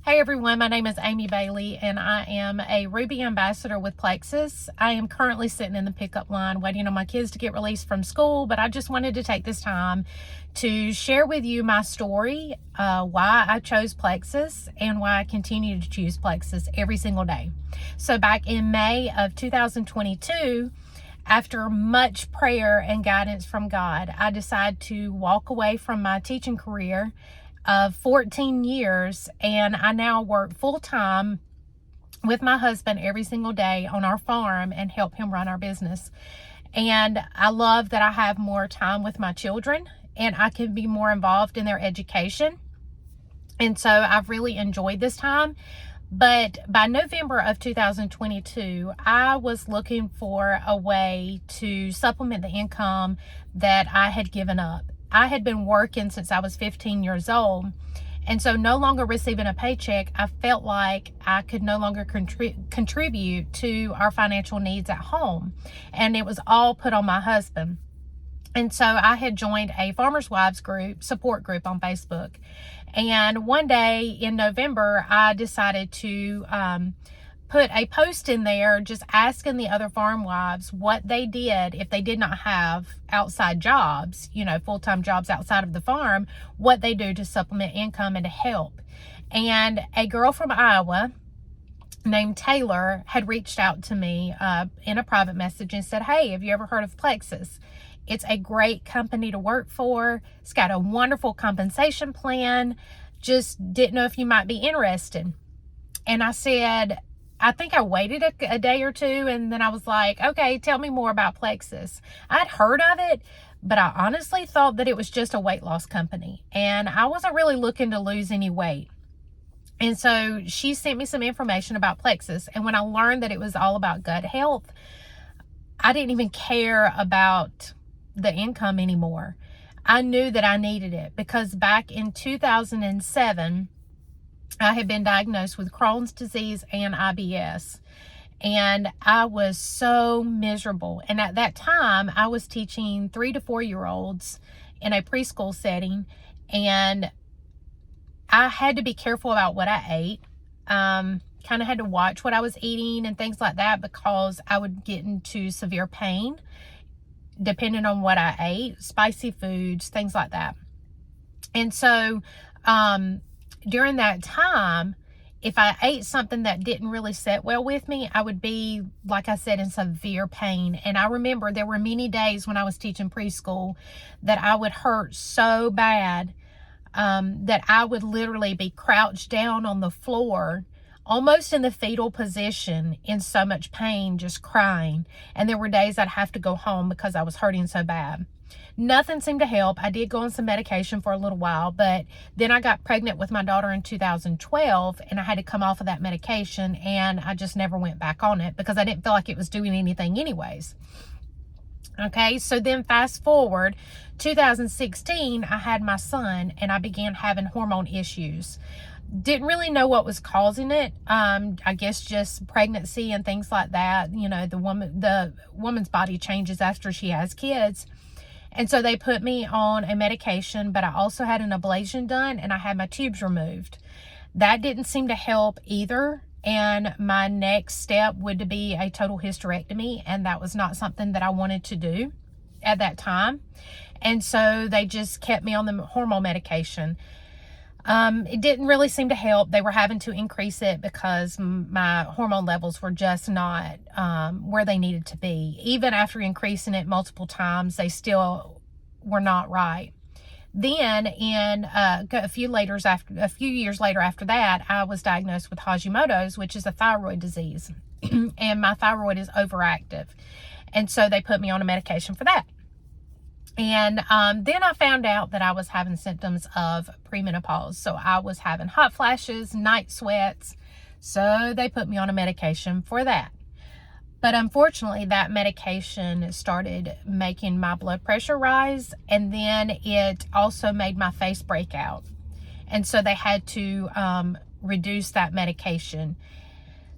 Hey everyone, my name is Amy Bailey and I am a Ruby ambassador with Plexus. I am currently sitting in the pickup line waiting on my kids to get released from school, but I just wanted to take this time to share with you my story, why I chose Plexus and why I continue to choose Plexus every single day. So back in May of 2022, after much prayer and guidance from God, I decided to walk away from my teaching career of 14 years, and I now work full-time with my husband every single day on our farm and help him run our business. And I love that I have more time with my children and I can be more involved in their education. And so I've really enjoyed this time. But by November of 2022, I was looking for a way to supplement the income that I had given up. I had been working since I was 15 years old, and so no longer receiving a paycheck, I felt like I could no longer contribute to our financial needs at home, and it was all put on my husband. And so I had joined a Farmers Wives group, support group on Facebook, and one day in November, I decided to put a post in there just asking the other farm wives what they did if they did not have outside jobs, full-time jobs outside of the farm, what they do to supplement income and to help. And a girl from Iowa named Taylor had reached out to me in a private message and said, "Hey, have you ever heard of Plexus? It's a great company to work for. It's got a wonderful compensation plan. Just didn't know if you might be interested." And I said, I think I waited a day or two, and then I was like, okay, tell me more about Plexus. I'd heard of it, but I honestly thought that it was just a weight loss company, and I wasn't really looking to lose any weight. And so she sent me some information about Plexus, and when I learned that it was all about gut health, I didn't even care about the income anymore. I knew that I needed it because back in 2007, I had been diagnosed with Crohn's disease and IBS, and I was so miserable. And at that time, I was teaching 3 to 4 year olds in a preschool setting, and I had to be careful about what I ate. Kind of had to watch what I was eating and things like that because I would get into severe pain depending on what I ate, spicy foods, things like that. And so, during that time, if I ate something that didn't really sit well with me, I would be, like I said, in severe pain. And I remember there were many days when I was teaching preschool that I would hurt so bad that I would literally be crouched down on the floor, almost in the fetal position, in so much pain, just crying. And there were days I'd have to go home because I was hurting so bad. Nothing seemed to help. I did go on some medication for a little while, but then I got pregnant with my daughter in 2012, and I had to come off of that medication, and I just never went back on it because I didn't feel like it was doing anything anyways. Okay, so then fast forward, 2016, I had my son, and I began having hormone issues. Didn't really know what was causing it. I guess just pregnancy and things like that. The woman's body changes after she has kids. And so they put me on a medication, but I also had an ablation done and I had my tubes removed. That didn't seem to help either. And my next step would be a total hysterectomy. And that was not something that I wanted to do at that time. And so they just kept me on the hormone medication. It didn't really seem to help. They were having to increase it because my hormone levels were just not where they needed to be. Even after increasing it multiple times, they still were not right. Then in a few years later after that, I was diagnosed with Hashimoto's, which is a thyroid disease. And my thyroid is overactive. And so they put me on a medication for that. And then I found out that I was having symptoms of premenopause. So I was having hot flashes, night sweats. So they put me on a medication for that. But unfortunately, that medication started making my blood pressure rise. And then it also made my face break out. And so they had to reduce that medication.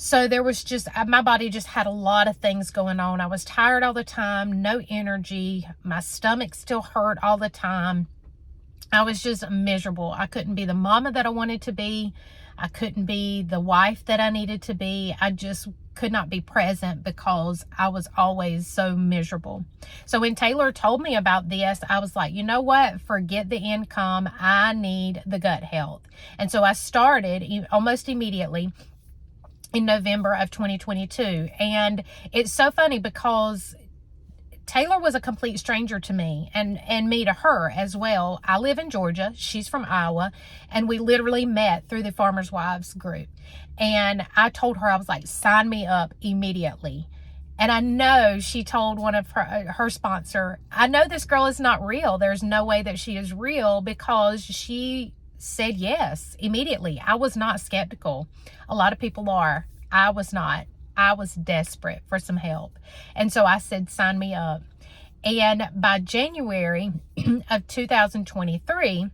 So there was just, my body just had a lot of things going on. I was tired all the time, no energy. My stomach still hurt all the time. I was just miserable. I couldn't be the mama that I wanted to be. I couldn't be the wife that I needed to be. I just could not be present because I was always so miserable. So when Taylor told me about this, I was like, you know what? Forget the income. I need the gut health. And so I started almost immediately in November of 2022. And it's so funny because Taylor was a complete stranger to me and me to her as well. I live in Georgia. She's from Iowa. And we literally met through the Farmers Wives group. And I told her, I was like, sign me up immediately. And I know she told one of her sponsor, I know this girl is not real. There's no way that she is real, because she said yes immediately. I was not skeptical. A lot of people are. I was not. I was desperate for some help. And so I said, sign me up. And by January of 2023,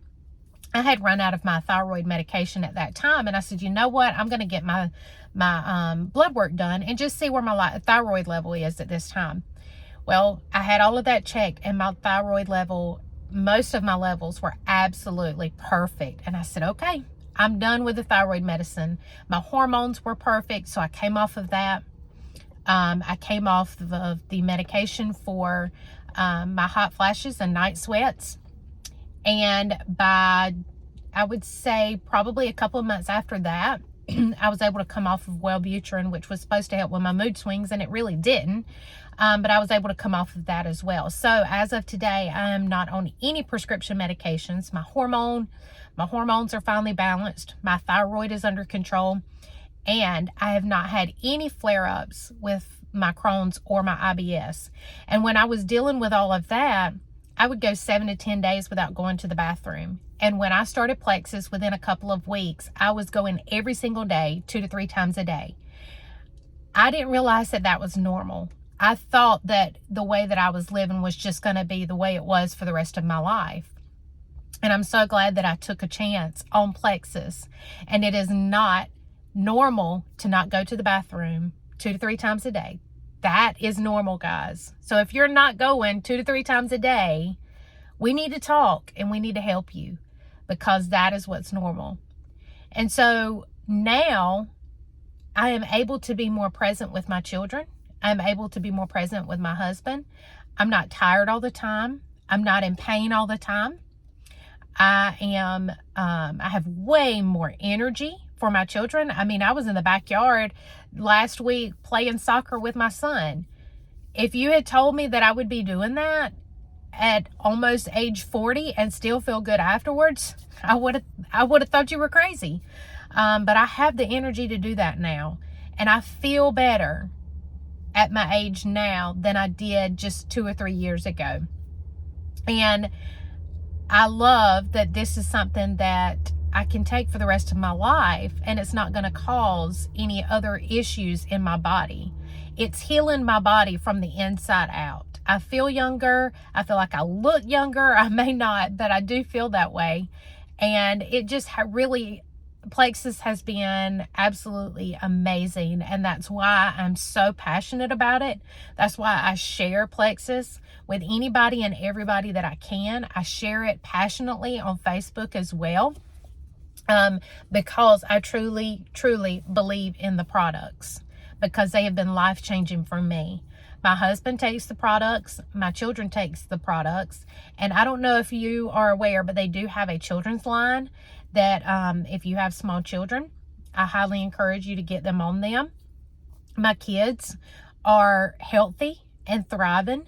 I had run out of my thyroid medication at that time. And I said, you know what? I'm going to get my blood work done and just see where my thyroid level is at this time. Well, I had all of that checked, and my thyroid level, most of my levels were absolutely perfect. And I said, okay, I'm done with the thyroid medicine. My hormones were perfect, so I came off of that. I came off of the medication for my hot flashes and night sweats. And by, I would say, probably a couple of months after that, I was able to come off of Wellbutrin, which was supposed to help with my mood swings, and it really didn't. But I was able to come off of that as well. So as of today, I am not on any prescription medications. My hormones are finally balanced. My thyroid is under control. And I have not had any flare-ups with my Crohn's or my IBS. And when I was dealing with all of that, I would go 7 to 10 days without going to the bathroom. And when I started Plexus, within a couple of weeks, I was going every single day, 2 to 3 times a day. I didn't realize that that was normal. I thought that the way that I was living was just going to be the way it was for the rest of my life. And I'm so glad that I took a chance on Plexus. And it is not normal to not go to the bathroom 2 to 3 times a day. That is normal, guys. So if you're not going 2 to 3 times a day, we need to talk and we need to help you, because that is what's normal. And so now I am able to be more present with my children. I'm able to be more present with my husband. I'm not tired all the time. I'm not in pain all the time. I have way more energy for my children. I mean, I was in the backyard last week playing soccer with my son. If you had told me that I would be doing that at almost age 40 and still feel good afterwards, I would have thought you were crazy. But I have the energy to do that now. And I feel better at my age now than I did just 2 or 3 years ago. And I love that this is something that I can take for the rest of my life, and it's not going to cause any other issues in my body. It's healing my body from the inside out. I feel younger. I feel like I look younger. I may not, but I do feel that way. And it just really, Plexus has been absolutely amazing. And that's why I'm so passionate about it. That's why I share Plexus with anybody and everybody that I can. I share it passionately on Facebook as well. Because I truly, truly believe in the products, because they have been life-changing for me. My husband takes the products, my children takes the products, and I don't know if you are aware, but they do have a children's line that if you have small children, I highly encourage you to get them on them. My kids are healthy and thriving.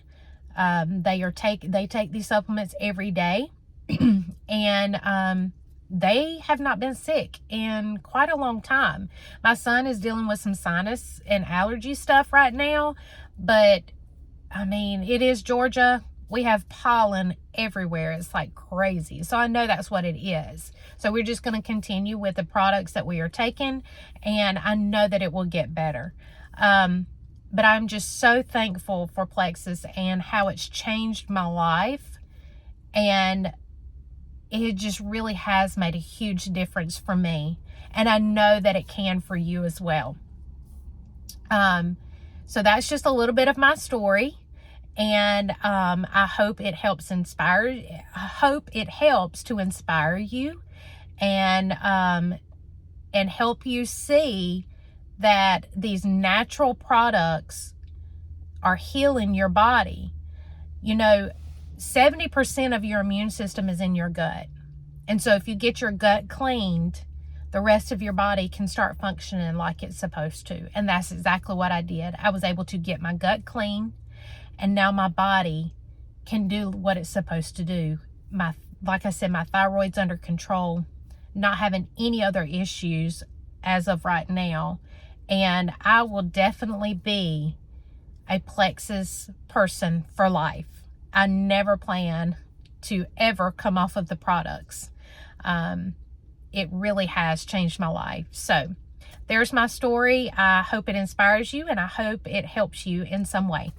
They take these supplements every day, and they have not been sick in quite a long time. My son is dealing with some sinus and allergy stuff right now, but I mean, it is Georgia. We have pollen everywhere. It's like crazy. So I know that's what it is. So we're just going to continue with the products that we are taking, and I know that it will get better. But I'm just so thankful for Plexus and how it's changed my life. And it just really has made a huge difference for me. And I know that it can for you as well. So that's just a little bit of my story. And I hope it helps and help you see that these natural products are healing your body. You know, 70% of your immune system is in your gut. And so if you get your gut cleaned, the rest of your body can start functioning like it's supposed to. And that's exactly what I did. I was able to get my gut clean, and now my body can do what it's supposed to do. Like I said, my thyroid's under control, not having any other issues as of right now. And I will definitely be a Plexus person for life. I never plan to ever come off of the products. It really has changed my life. So there's my story. I hope it inspires you, and I hope it helps you in some way.